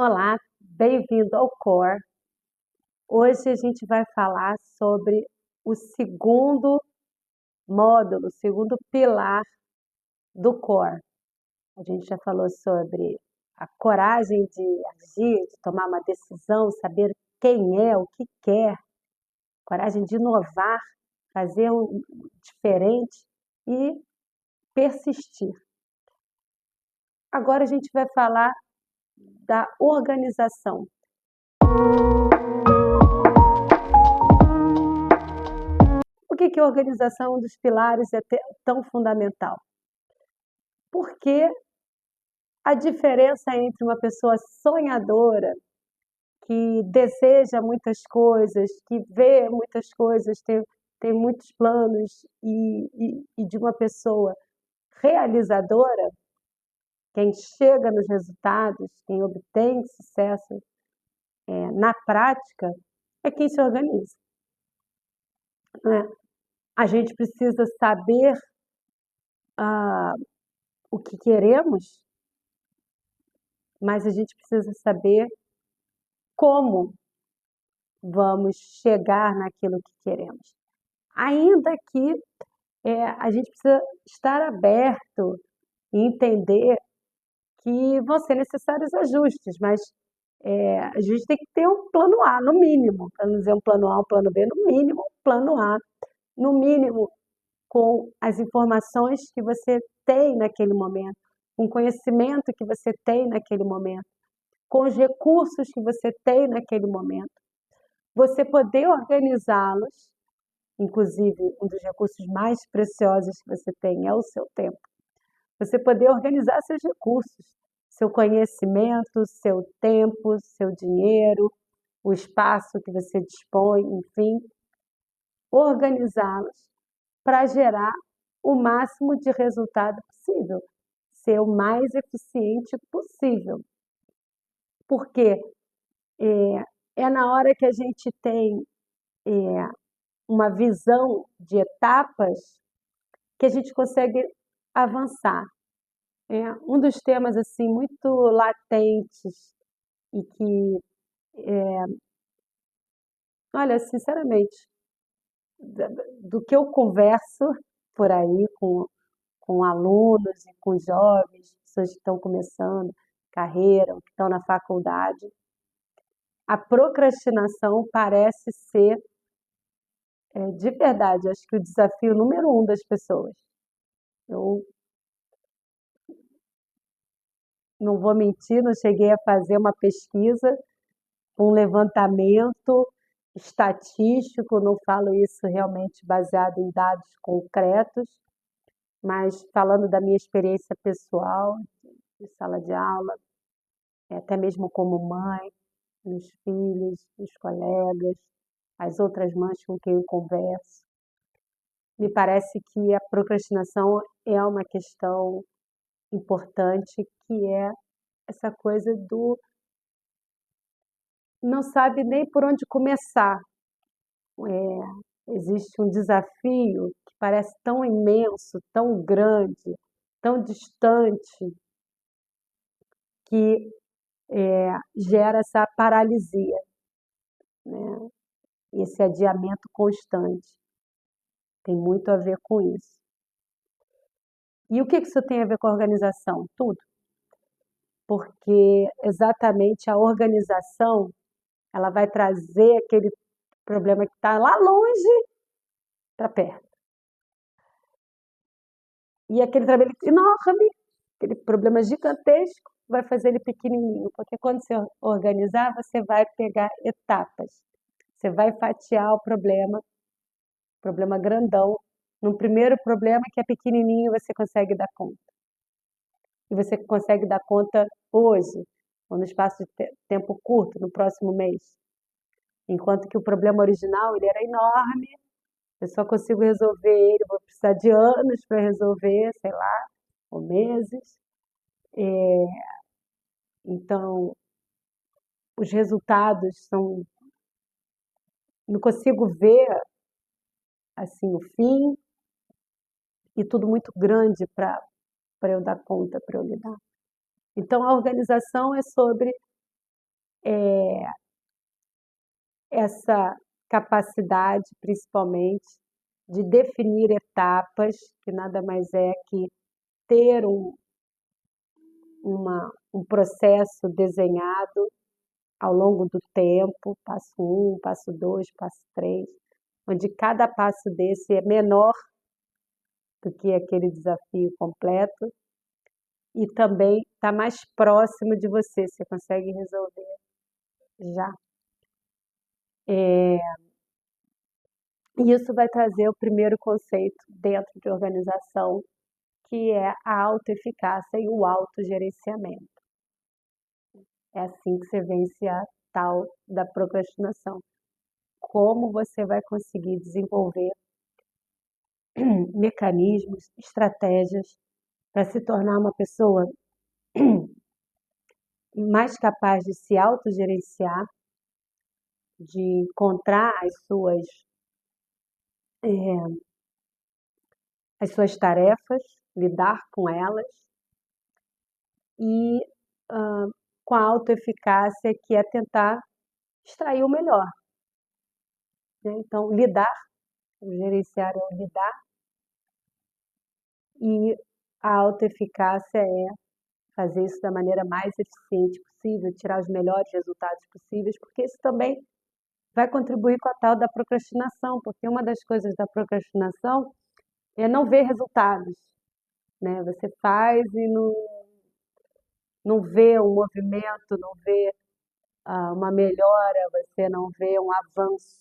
Olá, bem-vindo ao Core. Hoje a gente vai falar sobre o segundo módulo, o segundo pilar do Core. A gente já falou sobre a coragem de agir, de tomar uma decisão, saber quem é, o que quer, coragem de inovar, fazer um diferente e persistir. Agora a gente vai falar da organização. Por que a organização dos pilares é tão fundamental? Porque a diferença entre uma pessoa sonhadora, que deseja muitas coisas, que vê muitas coisas, tem muitos planos, e de uma pessoa realizadora, quem chega nos resultados, quem obtém sucesso na prática, é quem se organiza, né? A gente precisa saber o que queremos, mas a gente precisa saber como vamos chegar naquilo que queremos. Ainda que a gente precisa estar aberto e entender que vão ser necessários ajustes, mas a gente tem que ter um plano A, no mínimo, para não dizer um plano A, um plano B, no mínimo, um plano A, no mínimo, com as informações que você tem naquele momento, com o conhecimento que você tem naquele momento, com os recursos que você tem naquele momento. Você poder organizá-los, inclusive um dos recursos mais preciosos que você tem é o seu tempo. Você poder organizar seus recursos, seu conhecimento, seu tempo, seu dinheiro, o espaço que você dispõe, enfim, organizá-los para gerar o máximo de resultado possível, ser o mais eficiente possível. Porque é na hora que a gente tem uma visão de etapas que a gente consegue avançar. Um dos temas assim muito latentes e que, olha, sinceramente, do que eu converso por aí com alunos e com jovens, pessoas que estão começando carreira, ou que estão na faculdade, a procrastinação parece ser, de verdade, acho que o desafio número 1 das pessoas. Eu não vou mentir, não cheguei a fazer uma pesquisa, um levantamento estatístico, não falo isso realmente baseado em dados concretos, mas falando da minha experiência pessoal, de sala de aula, até mesmo como mãe, dos filhos, dos colegas, as outras mães com quem eu converso. Me parece que a procrastinação é uma questão importante, que é essa coisa do não sabe nem por onde começar. Existe um desafio que parece tão imenso, tão grande, tão distante, que gera essa paralisia, né? Esse adiamento constante. Tem muito a ver com isso. E o que isso tem a ver com a organização? Tudo. Porque exatamente a organização, ela vai trazer aquele problema que está lá longe para perto. E aquele trabalho enorme, aquele problema gigantesco, vai fazer ele pequenininho, porque quando você organizar, você vai pegar etapas. Você vai fatiar o problema grandão, num primeiro problema que é pequenininho, você consegue dar conta. E você consegue dar conta hoje, ou no espaço de tempo curto, no próximo mês. Enquanto que o problema original, ele era enorme, eu só consigo resolver ele, vou precisar de anos para resolver, sei lá, ou meses. Então, os resultados são... Não consigo ver assim o fim, e tudo muito grande para eu dar conta, para eu lidar. Então, a organização é sobre essa capacidade, principalmente, de definir etapas, que nada mais é que ter um processo desenhado ao longo do tempo, passo 1, passo 2, passo 3, onde cada passo desse é menor do que aquele desafio completo e também está mais próximo de você consegue resolver já. E isso vai trazer o primeiro conceito dentro de organização, que é a autoeficácia e o autogerenciamento. É assim que você vence a tal da procrastinação. Como você vai conseguir desenvolver mecanismos, estratégias para se tornar uma pessoa mais capaz de se autogerenciar, de encontrar as suas tarefas, lidar com elas e com a autoeficácia, que é tentar extrair o melhor. Né? Então, lidar, gerenciar é o lidar, e a autoeficácia é fazer isso da maneira mais eficiente possível, tirar os melhores resultados possíveis, porque isso também vai contribuir com a tal da procrastinação, porque uma das coisas da procrastinação é não ver resultados, né? Você faz e não vê um movimento, não vê uma melhora, você não vê um avanço.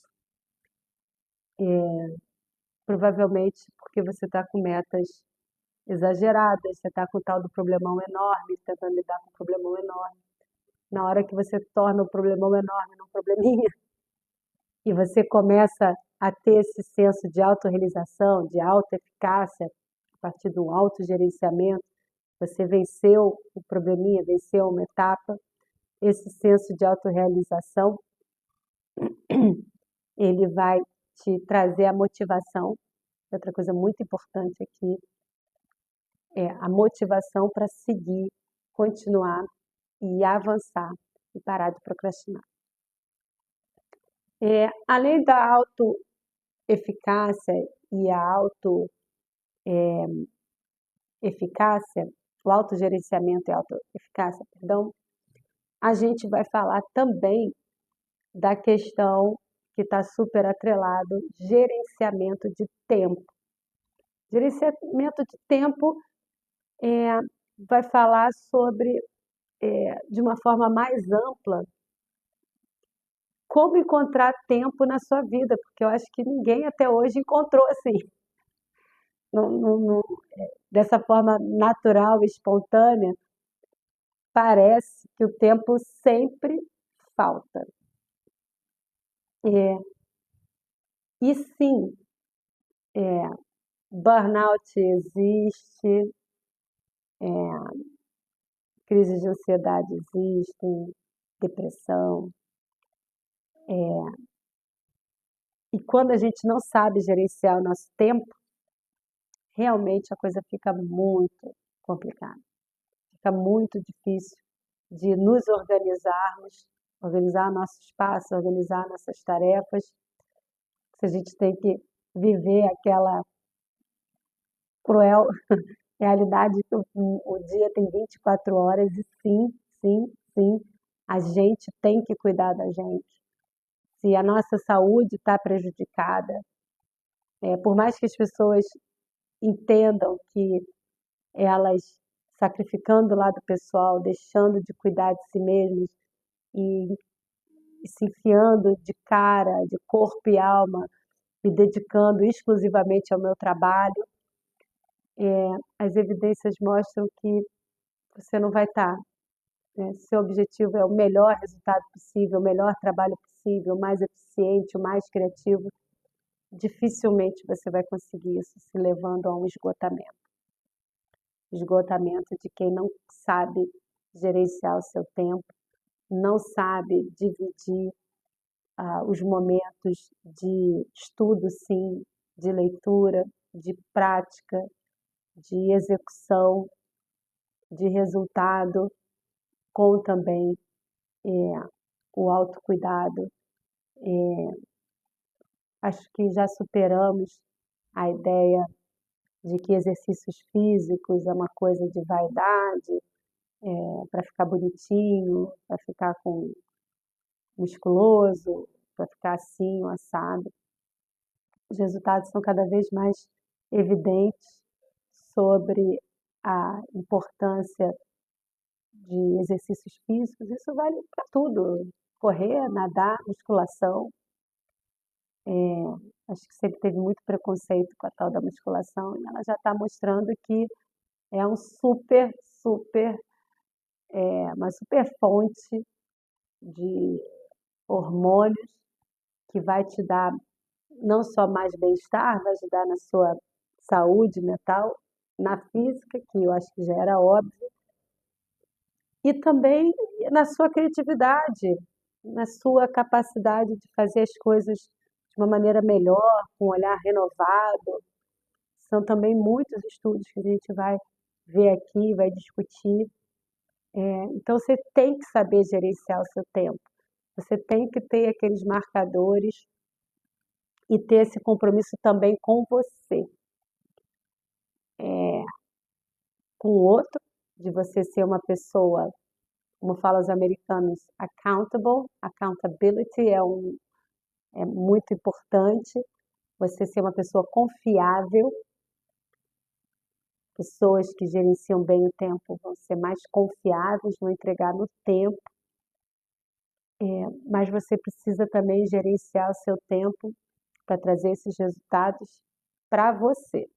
Provavelmente porque você está com metas exageradas, você está com o tal do problemão enorme, tentando lidar com um problemão enorme. Na hora que você torna o problemão enorme num probleminha, e você começa a ter esse senso de autorrealização, de autoeficácia, a partir do autogerenciamento, você venceu o probleminha, venceu uma etapa, esse senso de autorrealização, ele vai te trazer a motivação. Outra coisa muito importante aqui é a motivação para seguir, continuar e avançar e parar de procrastinar. Além da autoeficácia e a autoeficácia, o autogerenciamento e a autoeficácia, perdão, a gente vai falar também da questão que está super atrelado, gerenciamento de tempo. Gerenciamento de tempo vai falar sobre, de uma forma mais ampla, como encontrar tempo na sua vida, porque eu acho que ninguém até hoje encontrou assim, dessa forma natural, espontânea. Parece que o tempo sempre falta. E sim, burnout existe, crises de ansiedade existem, depressão. E quando a gente não sabe gerenciar o nosso tempo, realmente a coisa fica muito complicada. Fica muito difícil de nos organizarmos, organizar nosso espaço, organizar nossas tarefas. Se a gente tem que viver aquela cruel realidade que o dia tem 24 horas e sim, a gente tem que cuidar da gente. Se a nossa saúde está prejudicada, por mais que as pessoas entendam que elas, sacrificando o lado pessoal, deixando de cuidar de si mesmas e se enfiando de cara, de corpo e alma, me dedicando exclusivamente ao meu trabalho, as evidências mostram que você não vai estar. Seu objetivo é o melhor resultado possível, o melhor trabalho possível, o mais eficiente, o mais criativo. Dificilmente você vai conseguir isso se levando a um esgotamento. Esgotamento de quem não sabe gerenciar o seu tempo, não sabe dividir os momentos de estudo, sim, de leitura, de prática, de execução, de resultado, com também o autocuidado. Acho que já superamos a ideia de que exercícios físicos é uma coisa de vaidade, para ficar bonitinho, para ficar musculoso, para ficar assim, ou assado. Os resultados são cada vez mais evidentes sobre a importância de exercícios físicos. Isso vale para tudo: correr, nadar, musculação. Acho que sempre teve muito preconceito com a tal da musculação e ela já está mostrando que é uma super fonte de hormônios que vai te dar não só mais bem-estar, vai ajudar na sua saúde mental, na física, que eu acho que já era óbvio, e também na sua criatividade, na sua capacidade de fazer as coisas de uma maneira melhor, com um olhar renovado. São também muitos estudos que a gente vai ver aqui, vai discutir. Então, você tem que saber gerenciar o seu tempo. Você tem que ter aqueles marcadores e ter esse compromisso também com você, com o outro, de você ser uma pessoa, como falam os americanos, accountable. Accountability é muito importante. Você ser uma pessoa confiável. Pessoas que gerenciam bem o tempo vão ser mais confiáveis, vão entregar no tempo. Mas você precisa também gerenciar o seu tempo para trazer esses resultados para você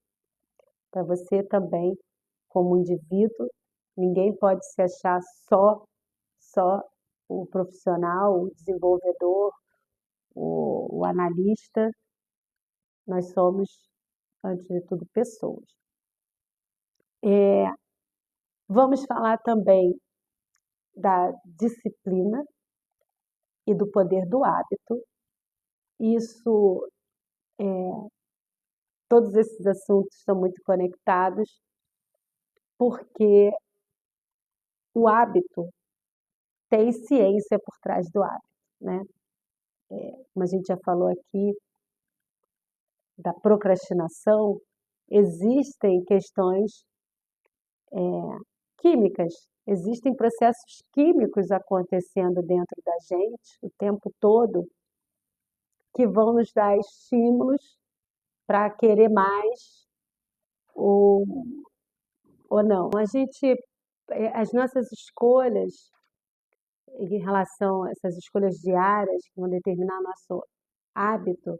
também, como indivíduo. Ninguém pode se achar só o profissional, o desenvolvedor, o analista. Nós somos, antes de tudo, pessoas. Vamos falar também da disciplina e do poder do hábito. Isso, todos esses assuntos estão muito conectados, porque o hábito tem ciência por trás do hábito, né? Como a gente já falou aqui da procrastinação, existem questões químicas, existem processos químicos acontecendo dentro da gente o tempo todo que vão nos dar estímulos para querer mais ou, ou não. As nossas escolhas em relação a essas escolhas diárias que vão determinar nosso hábito,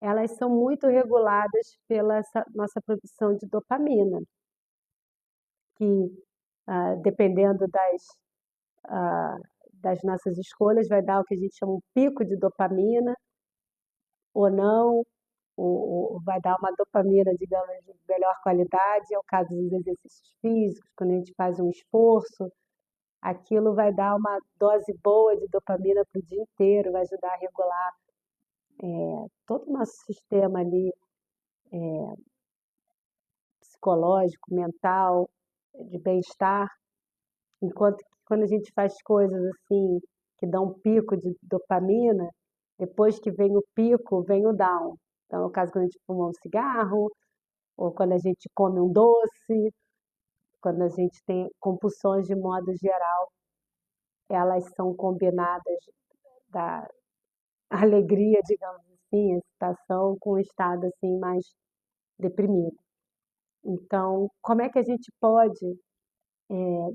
elas são muito reguladas pela nossa produção de dopamina, que dependendo das nossas escolhas vai dar o que a gente chama um pico de dopamina ou não, ou vai dar uma dopamina, digamos, de melhor qualidade. É o caso dos exercícios físicos, quando a gente faz um esforço, aquilo vai dar uma dose boa de dopamina para o dia inteiro, vai ajudar a regular todo o nosso sistema ali psicológico, mental, de bem-estar. Enquanto que quando a gente faz coisas assim, que dão um pico de dopamina, depois que vem o pico, vem o down. Então, no caso, quando a gente fuma um cigarro, ou quando a gente come um doce, quando a gente tem compulsões de modo geral, elas são combinadas da alegria, digamos assim, excitação, com um estado assim mais deprimido. Então, como é que a gente pode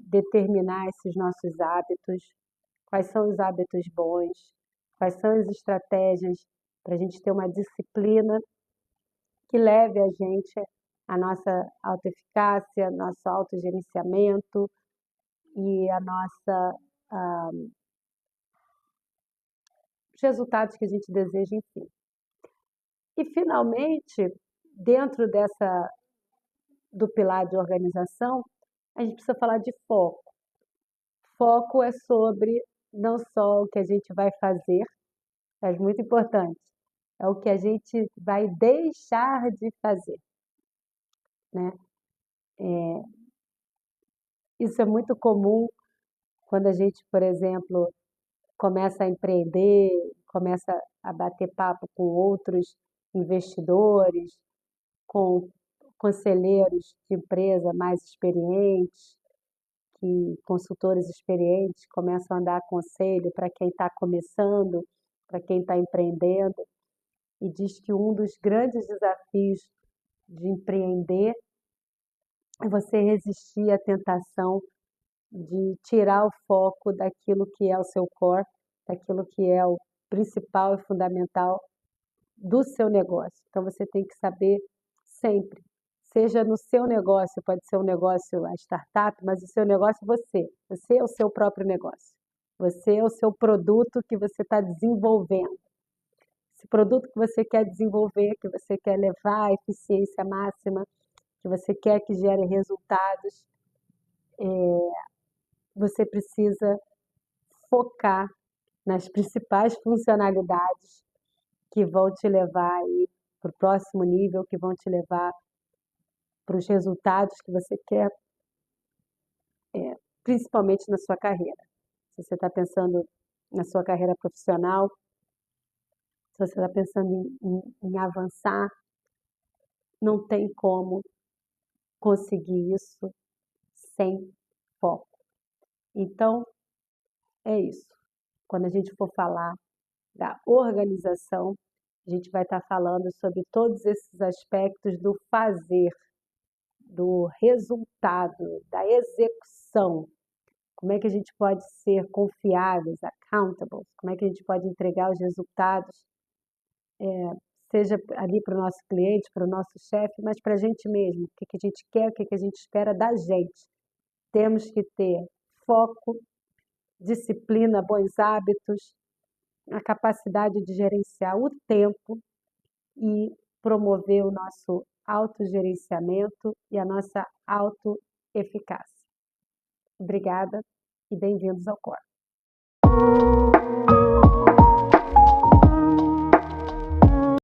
determinar esses nossos hábitos? Quais são os hábitos bons? Quais são as estratégias para a gente ter uma disciplina que leve a gente à nossa autoeficácia, nosso autogerenciamento e os resultados que a gente deseja, enfim. E, finalmente, dentro do pilar de organização, a gente precisa falar de foco. Foco é sobre não só o que a gente vai fazer, mas muito importante, é o que a gente vai deixar de fazer, né? Isso é muito comum quando a gente, por exemplo, começa a empreender, começa a bater papo com outros investidores, com conselheiros de empresa mais experientes, que consultores experientes começam a dar conselho para quem está começando, para quem está empreendendo, e diz que um dos grandes desafios de empreender é você resistir à tentação de tirar o foco daquilo que é o seu core, daquilo que é o principal e fundamental do seu negócio. Então você tem que saber sempre, seja no seu negócio, pode ser um negócio, a startup, mas o seu negócio você é o seu próprio negócio. Você é o seu produto que você está desenvolvendo. Esse produto que você quer desenvolver, que você quer levar à eficiência máxima, que você quer que gere resultados, você precisa focar nas principais funcionalidades que vão te levar aí para o próximo nível, que vão te levar para os resultados que você quer, principalmente na sua carreira. Se você está pensando na sua carreira profissional, se você está pensando em avançar, não tem como conseguir isso sem foco. Então, é isso. Quando a gente for falar da organização, a gente vai estar falando sobre todos esses aspectos do fazer, do resultado, da execução. Como é que a gente pode ser confiáveis, accountable? Como é que a gente pode entregar os resultados, seja ali para o nosso cliente, para o nosso chefe, mas para a gente mesmo. O que a gente quer, o que a gente espera da gente. Temos que ter foco, disciplina, bons hábitos, a capacidade de gerenciar o tempo e promover o nosso autogerenciamento e a nossa autoeficácia. Obrigada e bem-vindos ao Core.